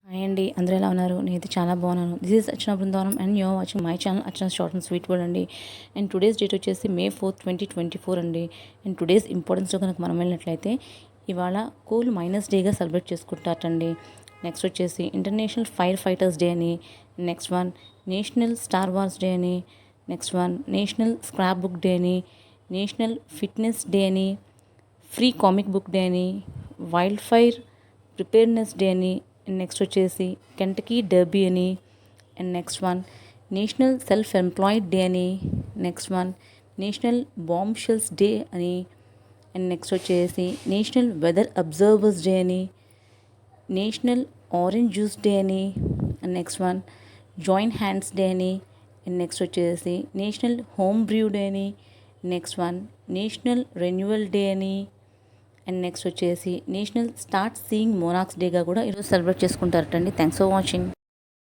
Hi అండి, అందరూ ఎలా ఉన్నారు? నేనైతే చాలా బాగున్నాను. This is Archana Brindavanam and you're watching my channel Archana short and sweet world అండి. అండ్ టుడేస్ డేట్ వచ్చేసి May 4th 2024 అండి. అండ్ టుడేస్ ఇంపార్టెన్స్లో కనుక మనం వెళ్ళినట్లయితే ఇవాళ కోల్ మైనస్ డేగా సెలబ్రేట్ చేసుకుంటారటండి. నెక్స్ట్ వచ్చేసి ఇంటర్నేషనల్ ఫైర్ ఫైటర్స్ డే అని, next one national star wars day అని, next one national scrap book day అని, నేషనల్ ఫిట్నెస్ డే అని, ఫ్రీ కామిక్ బుక్ డే అని, వైల్డ్ ఫైర్ ప్రిపేర్నెస్ డే అని, and next వచ్చేసి Kentucky Derby అని, and next one national self employed day అని, next one national bomb shells day అని, and next వచ్చేసి national weather observers day అని, national orange juice day అని, and next one join hands day అని, and next వచ్చేసి national home brew day అని, next one national renewal day అని, and next వచ్చేసి national start seeing monarchs డేగా కూడా ఈరోజు సెలబ్రేట్ చేసుకుంటారటండి. Thanks for watching.